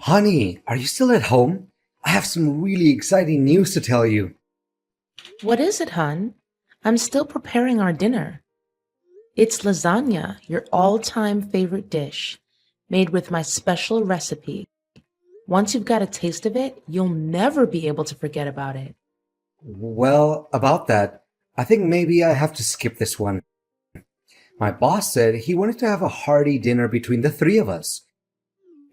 Honey, are you still at home? I have some really exciting news to tell you. What is it, hun? I'm still preparing our dinner. It's lasagna, your all-time favorite dish, made with my special recipe. Once you've got a taste of it, you'll never be able to forget about it. Well, about that, I think maybe I have to skip this one. My boss said he wanted to have a hearty dinner between the three of us.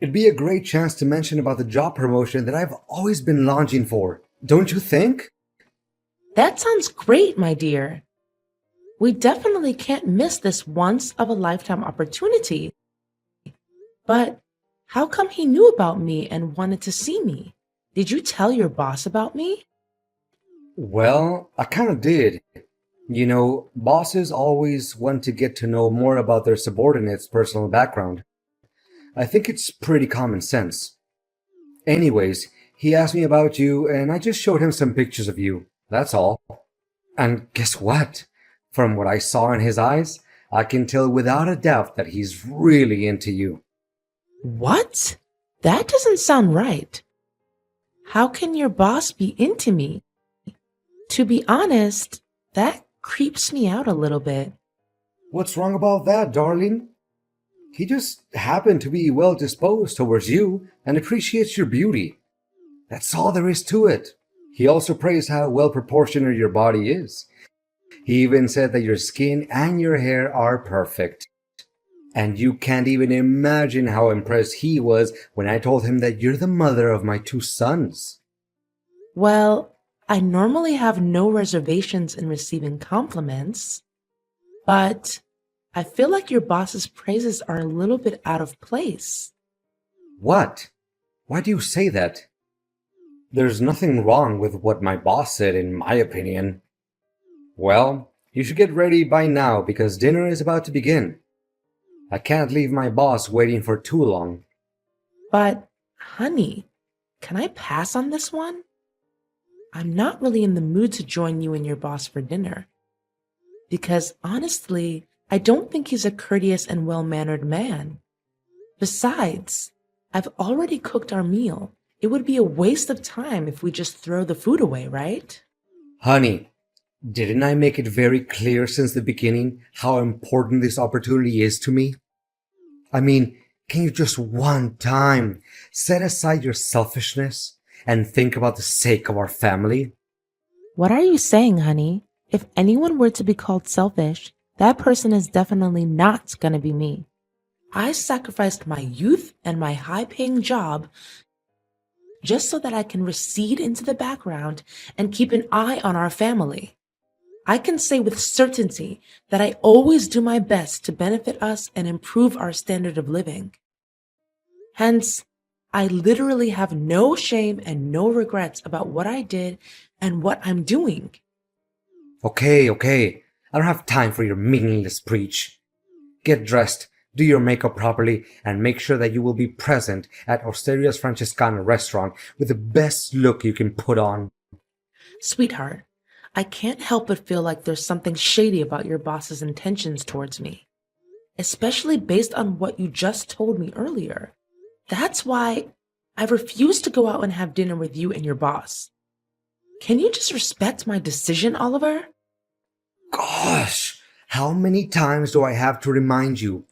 It'd be a great chance to mention about the job promotion that I've always been longing for. Don't you think? That sounds great, my dear. We definitely can't miss this once-of-a-lifetime opportunity. But how come he knew about me and wanted to see me? Did you tell your boss about me? Well, I kind of did. You know, bosses always want to get to know more about their subordinates' personal background. I think it's pretty common sense. Anyways, he asked me about you, and I just showed him some pictures of you. That's all. And guess what? From what I saw in his eyes, I can tell without a doubt that he's really into you. What? That doesn't sound right. How can your boss be into me? To be honest, that creeps me out a little bit. What's wrong about that, darling? He just happened to be well disposed towards you and appreciates your beauty. That's all there is to it. He also praised how well proportioned your body is. He even said that your skin and your hair are perfect. And you can't even imagine how impressed he was when I told him that you're the mother of my two sons. Well, I normally have no reservations in receiving compliments, but I feel like your boss's praises are a little bit out of place. What? Why do you say that? There's nothing wrong with what my boss said, in my opinion. Well, you should get ready by now because dinner is about to begin. I can't leave my boss waiting for too long. But, honey, can I pass on this one? I'm not really in the mood to join you and your boss for dinner. Because honestly, I don't think he's a courteous and well-mannered man. Besides, I've already cooked our meal. It would be a waste of time if we just throw the food away, right? Honey, didn't I make it very clear since the beginning how important this opportunity is to me? I mean, can you just one time set aside your selfishness and think about the sake of our family? What are you saying, honey? If anyone were to be called selfish, that person is definitely not gonna be me. I sacrificed my youth and my high-paying job just so that I can recede into the background and keep an eye on our family. I can say with certainty that I always do my best to benefit us and improve our standard of living. Hence, I literally have no shame and no regrets about what I did and what I'm doing. Okay. I don't have time for your meaningless preach. Get dressed, do your makeup properly, and make sure that you will be present at Osteria's Francescana restaurant with the best look you can put on. Sweetheart, I can't help but feel like there's something shady about your boss's intentions towards me, especially based on what you just told me earlier. That's why I refuse to go out and have dinner with you and your boss. Can you just respect my decision, Oliver? Gosh, how many times do I have to remind you?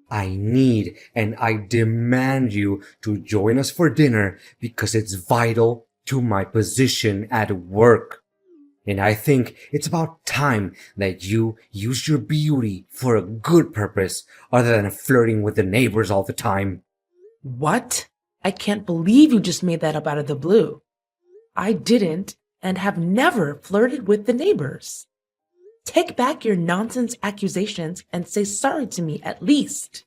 I need and I demand you to join us for dinner because it's vital to my position at work. And I think it's about time that you use your beauty for a good purpose other than flirting with the neighbors all the time. What? I can't believe you just made that up out of the blue. I didn't and have never flirted with the neighbors. Take back your nonsense accusations and say sorry to me at least.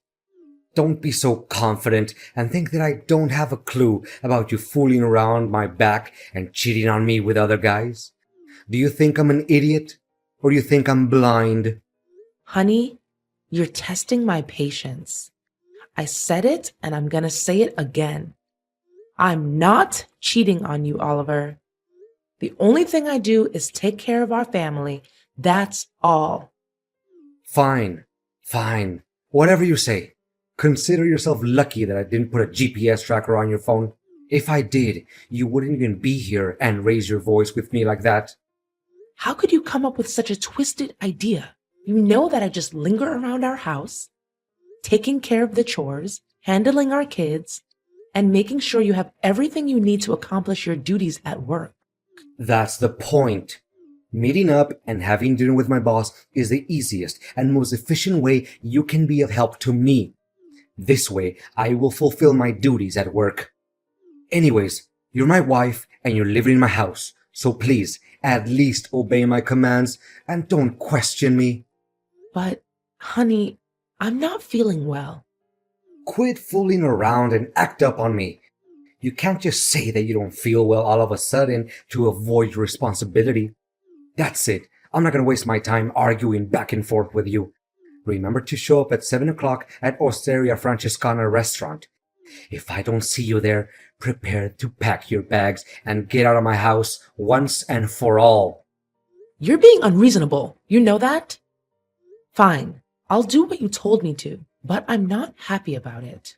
Don't be so confident and think that I don't have a clue about you fooling around my back and cheating on me with other guys. Do you think I'm an idiot? Or do you think I'm blind? Honey, you're testing my patience. I said it and I'm gonna say it again. I'm not cheating on you, Oliver. The only thing I do is take care of our family. That's all. Fine. Whatever you say. Consider yourself lucky that I didn't put a GPS tracker on your phone. If I did, you wouldn't even be here and raise your voice with me like that. How could you come up with such a twisted idea? You know that I just linger around our house, taking care of the chores, handling our kids, and making sure you have everything you need to accomplish your duties at work. That's the point. Meeting up and having dinner with my boss is the easiest and most efficient way you can be of help to me. This way, I will fulfill my duties at work. Anyways, you're my wife and you're living in my house, so please, at least obey my commands and don't question me. But, honey, I'm not feeling well. Quit fooling around and act up on me. You can't just say that you don't feel well all of a sudden to avoid your responsibility. That's it. I'm not going to waste my time arguing back and forth with you. Remember to show up at 7 o'clock at Osteria Francescana restaurant. If I don't see you there, prepare to pack your bags and get out of my house once and for all. You're being unreasonable. You know that? Fine. I'll do what you told me to, but I'm not happy about it.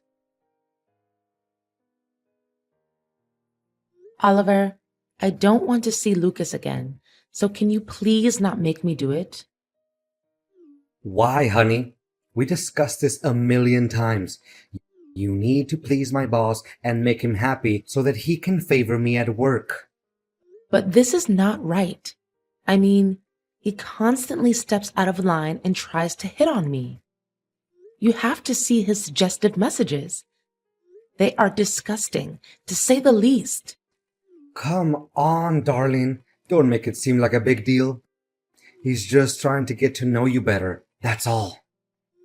Oliver, I don't want to see Lucas again, so can you please not make me do it? Why, honey? We discussed this a million times. You need to please my boss and make him happy so that he can favor me at work. But this is not right. I mean, he constantly steps out of line and tries to hit on me. You have to see his suggestive messages. They are disgusting, to say the least. Come on, darling. Don't make it seem like a big deal. He's just trying to get to know you better. That's all.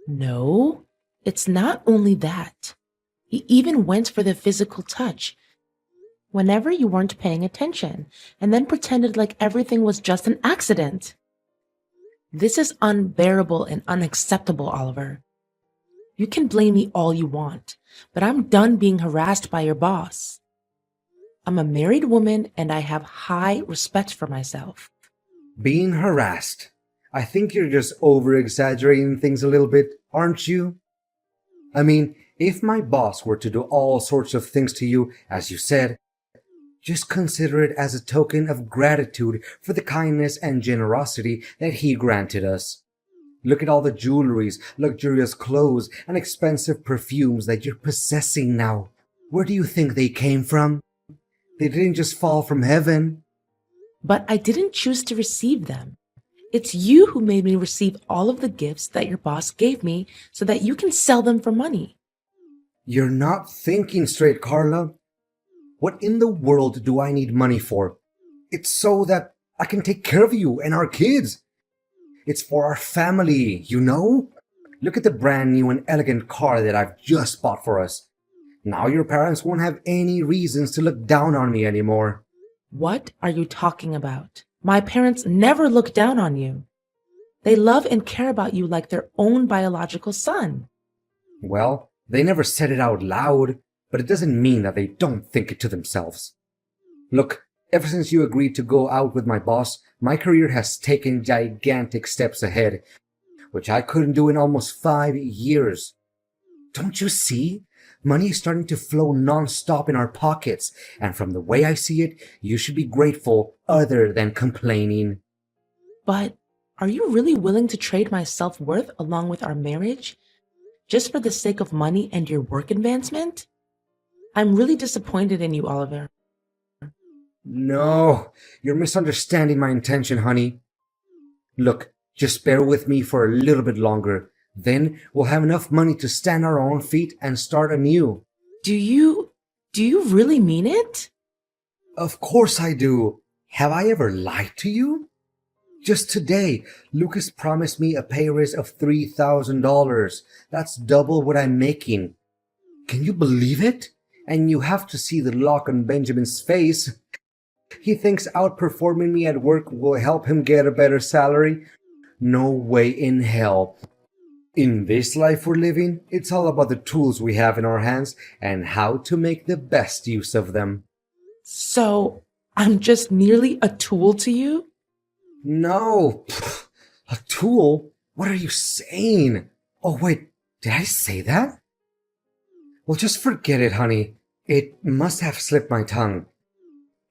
No, it's not only that. He even went for the physical touch whenever you weren't paying attention and then pretended like everything was just an accident. This is unbearable and unacceptable, Oliver. You can blame me all you want, but I'm done being harassed by your boss. I'm a married woman and I have high respect for myself. Being harassed. I think you're just over-exaggerating things a little bit, aren't you? I mean, if my boss were to do all sorts of things to you, as you said, just consider it as a token of gratitude for the kindness and generosity that he granted us. Look at all the jewelries, luxurious clothes, and expensive perfumes that you're possessing now. Where do you think they came from? They didn't just fall from heaven. But I didn't choose to receive them. It's you who made me receive all of the gifts that your boss gave me so that you can sell them for money. You're not thinking straight, Carla. What in the world do I need money for? It's so that I can take care of you and our kids. It's for our family, you know? Look at the brand new and elegant car that I've just bought for us. Now your parents won't have any reasons to look down on me anymore. What are you talking about? My parents never look down on you. They love and care about you like their own biological son. Well, they never said it out loud, but it doesn't mean that they don't think it to themselves. Look, ever since you agreed to go out with my boss, my career has taken gigantic steps ahead, which I couldn't do in almost 5 years. Don't you see? Money is starting to flow non-stop in our pockets, and from the way I see it, you should be grateful other than complaining. But are you really willing to trade my self-worth along with our marriage just for the sake of money and your work advancement? I'm really disappointed in you, Oliver. No, you're misunderstanding my intention, honey. Look, just bear with me for a little bit longer. Then we'll have enough money to stand on our own feet and start anew. Do you really mean it? Of course I do. Have I ever lied to you? Just today, Lucas promised me a pay raise of $3,000. That's double what I'm making. Can you believe it? And you have to see the look on Benjamin's face. He thinks outperforming me at work will help him get a better salary. No way in hell. In this life we're living, it's all about the tools we have in our hands and how to make the best use of them. So, I'm just merely a tool to you? No, a tool? What are you saying? Oh wait, did I say that? Well, just forget it, honey. It must have slipped my tongue.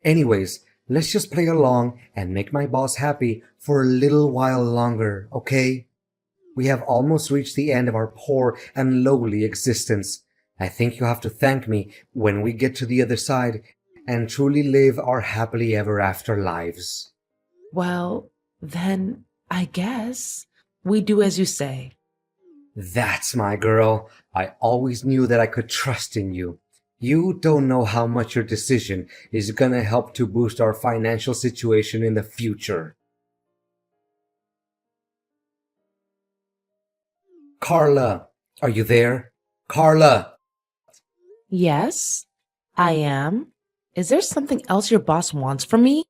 Anyways, let's just play along and make my boss happy for a little while longer, okay? We have almost reached the end of our poor and lowly existence. I think you'll have to thank me when we get to the other side and truly live our happily ever after lives. Well, then I guess we do as you say. That's my girl. I always knew that I could trust in you. You don't know how much your decision is gonna help to boost our financial situation in the future. Carla, are you there? Carla! Yes, I am. Is there something else your boss wants from me?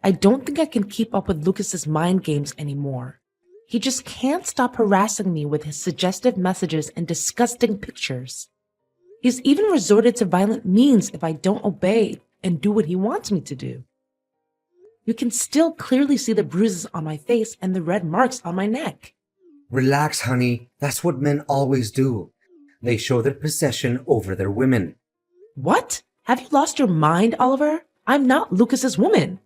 I don't think I can keep up with Lucas's mind games anymore. He just can't stop harassing me with his suggestive messages and disgusting pictures. He's even resorted to violent means if I don't obey and do what he wants me to do. You can still clearly see the bruises on my face and the red marks on my neck. Relax, honey. That's what men always do. They show their possession over their women. What? Have you lost your mind, Oliver? I'm not Lucas's woman.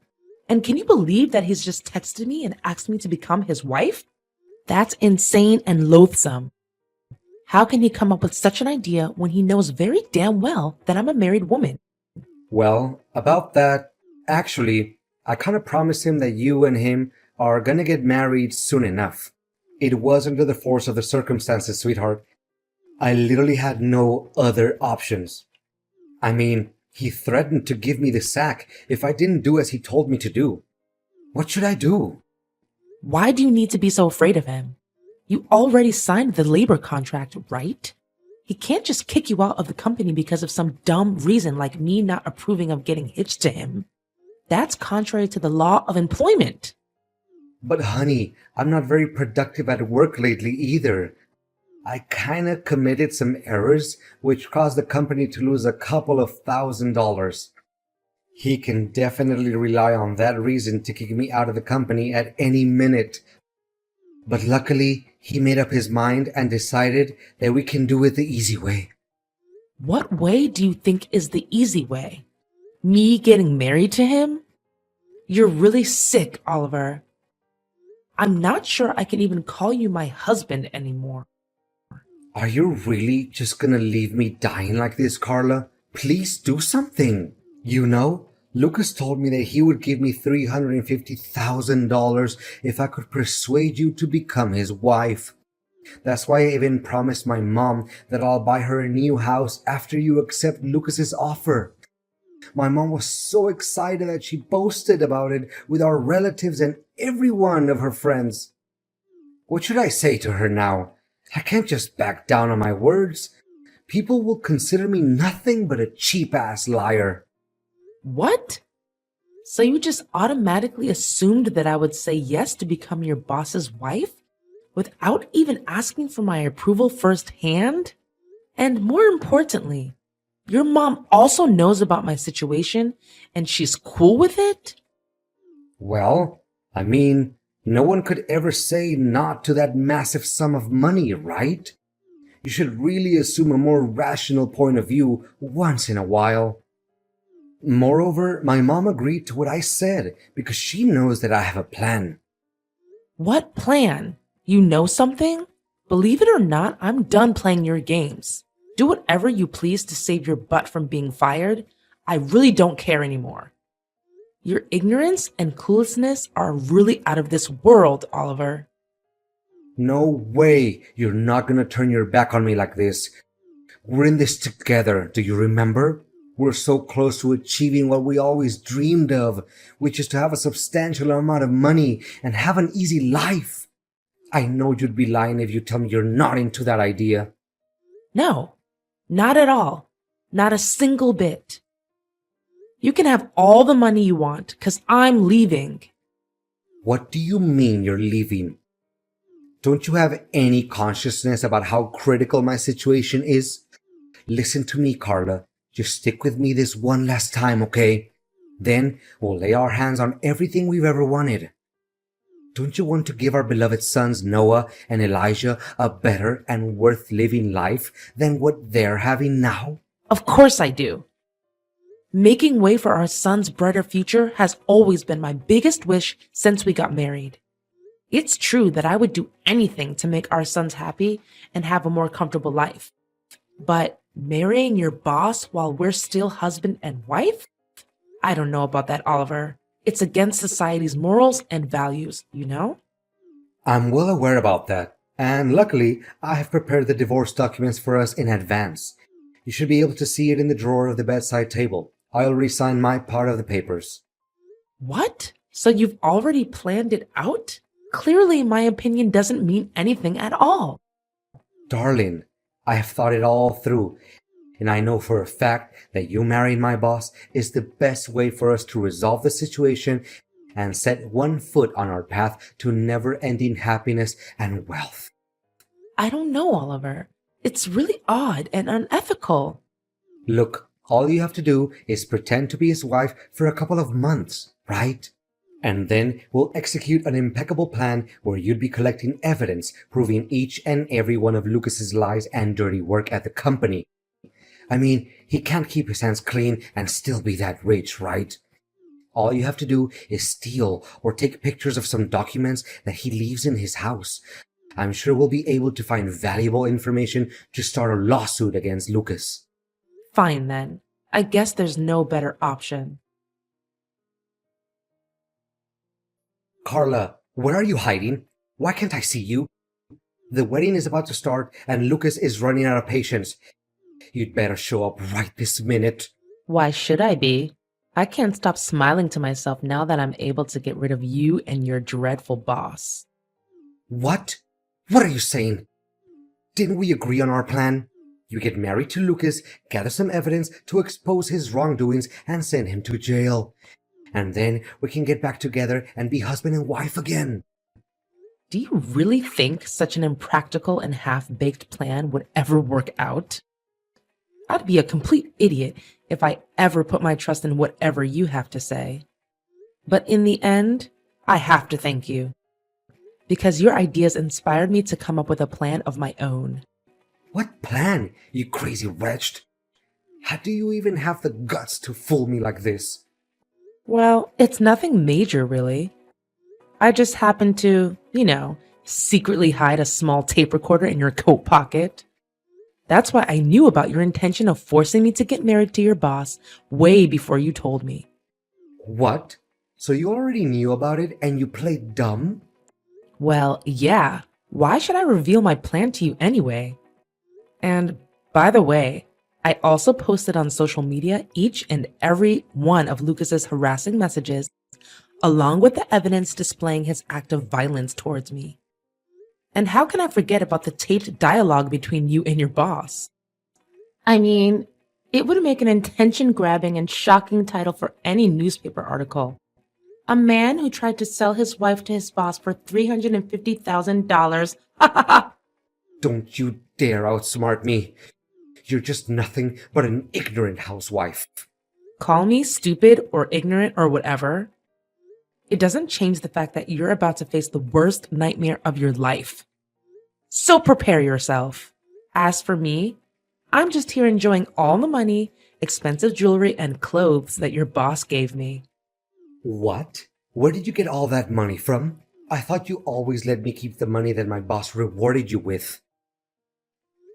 And can you believe that he's just texted me and asked me to become his wife? That's insane and loathsome. How can he come up with such an idea when he knows very damn well that I'm a married woman? Well, about that, actually, I kind of promised him that you and him are gonna get married soon enough. It was under the force of the circumstances, sweetheart. I literally had no other options. I mean, he threatened to give me the sack if I didn't do as he told me to do. What should I do? Why do you need to be so afraid of him? You already signed the labor contract, right? He can't just kick you out of the company because of some dumb reason like me not approving of getting hitched to him. That's contrary to the law of employment. But honey, I'm not very productive at work lately either. I kinda committed some errors which caused the company to lose a couple of $1,000s. He can definitely rely on that reason to kick me out of the company at any minute. But luckily, he made up his mind and decided that we can do it the easy way. What way do you think is the easy way? Me getting married to him? You're really sick, Oliver. I'm not sure I can even call you my husband anymore. Are you really just gonna leave me dying like this, Carla? Please do something. You know, Lucas told me that he would give me $350,000 if I could persuade you to become his wife. That's why I even promised my mom that I'll buy her a new house after you accept Lucas's offer. My mom was so excited that she boasted about it with our relatives and every one of her friends. What should I say to her now? I can't just back down on my words. People will consider me nothing but a cheap-ass liar. What? So you just automatically assumed that I would say yes to become your boss's wife without even asking for my approval firsthand? And more importantly, your mom also knows about my situation and she's cool with it? Well, I mean, no one could ever say not to that massive sum of money, right? You should really assume a more rational point of view once in a while. Moreover, my mom agreed to what I said because she knows that I have a plan. What plan? You know something? Believe it or not, I'm done playing your games. Do whatever you please to save your butt from being fired. I really don't care anymore. Your ignorance and cluelessness are really out of this world, Oliver. No way you're not gonna turn your back on me like this. We're in this together, do you remember? We're so close to achieving what we always dreamed of, which is to have a substantial amount of money and have an easy life. I know you'd be lying if you tell me you're not into that idea. No, not at all. Not a single bit. You can have all the money you want, 'cause I'm leaving. What do you mean you're leaving? Don't you have any consciousness about how critical my situation is? Listen to me, Carla. Just stick with me this one last time, okay? Then we'll lay our hands on everything we've ever wanted. Don't you want to give our beloved sons Noah and Elijah a better and worth living life than what they're having now? Of course I do. Making way for our son's brighter future has always been my biggest wish since we got married. It's true that I would do anything to make our sons happy and have a more comfortable life. But marrying your boss while we're still husband and wife? I don't know about that, Oliver. It's against society's morals and values, you know? I'm well aware about that, and luckily, I have prepared the divorce documents for us in advance. You should be able to see it in the drawer of the bedside table. I already signed my part of the papers. What? So you've already planned it out? Clearly, my opinion doesn't mean anything at all. Darling, I have thought it all through, and I know for a fact that you marrying my boss is the best way for us to resolve the situation and set one foot on our path to never-ending happiness and wealth. I don't know, Oliver. It's really odd and unethical. Look, all you have to do is pretend to be his wife for a couple of months, right? And then we'll execute an impeccable plan where you'd be collecting evidence proving each and every one of Lucas's lies and dirty work at the company. I mean, he can't keep his hands clean and still be that rich, right? All you have to do is steal or take pictures of some documents that he leaves in his house. I'm sure we'll be able to find valuable information to start a lawsuit against Lucas. Fine then. I guess there's no better option. Carla, where are you hiding? Why can't I see you? The wedding is about to start and Lucas is running out of patience. You'd better show up right this minute. Why should I be? I can't stop smiling to myself now that I'm able to get rid of you and your dreadful boss. What? What are you saying? Didn't we agree on our plan? You get married to Lucas, gather some evidence to expose his wrongdoings, and send him to jail. And then we can get back together and be husband and wife again. Do you really think such an impractical and half-baked plan would ever work out? I'd be a complete idiot if I ever put my trust in whatever you have to say. But in the end, I have to thank you. Because your ideas inspired me to come up with a plan of my own. What plan, you crazy wretch? How do you even have the guts to fool me like this? Well, it's nothing major, really. I just happened to, secretly hide a small tape recorder in your coat pocket. That's why I knew about your intention of forcing me to get married to your boss way before you told me. What? So you already knew about it and you played dumb? Well, yeah. Why should I reveal my plan to you anyway? And by the way, I also posted on social media each and every one of Lucas's harassing messages, along with the evidence displaying his act of violence towards me. And how can I forget about the taped dialogue between you and your boss? I mean, it would make an attention-grabbing and shocking title for any newspaper article. A man who tried to sell his wife to his boss for $350,000. Ha ha ha! Don't you dare outsmart me. You're just nothing but an ignorant housewife. Call me stupid or ignorant or whatever. It doesn't change the fact that you're about to face the worst nightmare of your life. So prepare yourself. As for me, I'm just here enjoying all the money, expensive jewelry, and clothes that your boss gave me. What? Where did you get all that money from? I thought you always let me keep the money that my boss rewarded you with.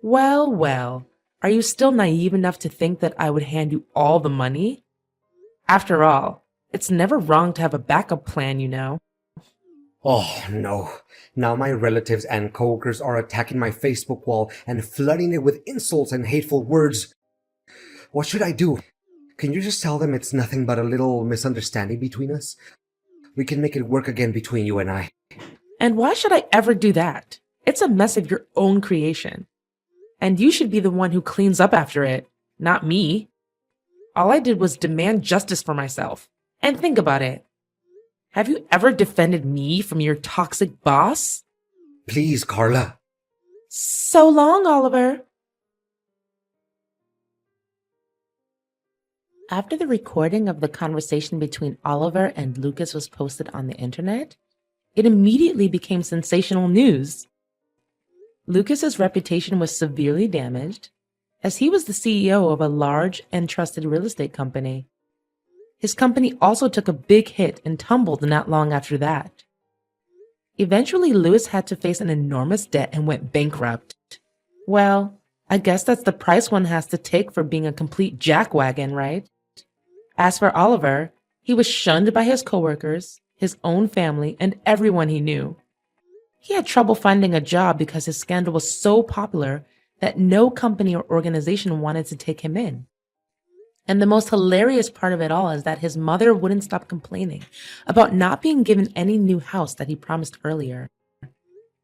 Well, well, are you still naive enough to think that I would hand you all the money? After all, it's never wrong to have a backup plan, you know. Oh, no. Now my relatives and coworkers are attacking my Facebook wall and flooding it with insults and hateful words. What should I do? Can you just tell them it's nothing but a little misunderstanding between us? We can make it work again between you and I. And why should I ever do that? It's a mess of your own creation. And you should be the one who cleans up after it, not me. All I did was demand justice for myself. And think about it. Have you ever defended me from your toxic boss? Please, Carla. So long, Oliver. After the recording of the conversation between Oliver and Lucas was posted on the internet, It immediately became sensational news. Lucas's reputation was severely damaged, as he was the CEO of a large and trusted real estate company. His company also took a big hit and tumbled not long after that. Eventually, Louis had to face an enormous debt and went bankrupt. Well, I guess that's the price one has to take for being a complete jackwagon, right? As for Oliver, he was shunned by his coworkers, his own family, and everyone he knew. He had trouble finding a job because his scandal was so popular that no company or organization wanted to take him in. And the most hilarious part of it all is that his mother wouldn't stop complaining about not being given any new house that he promised earlier.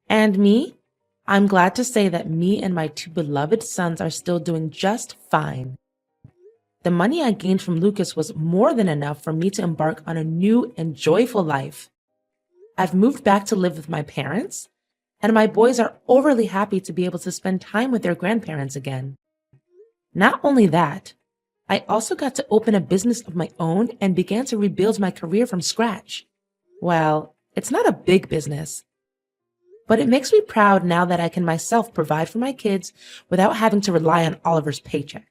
And me? I'm glad to say that me and my two beloved sons are still doing just fine. The money I gained from Lucas was more than enough for me to embark on a new and joyful life. I've moved back to live with my parents, and my boys are overly happy to be able to spend time with their grandparents again. Not only that, I also got to open a business of my own and began to rebuild my career from scratch. Well, it's not a big business, but it makes me proud now that I can myself provide for my kids without having to rely on Oliver's paycheck.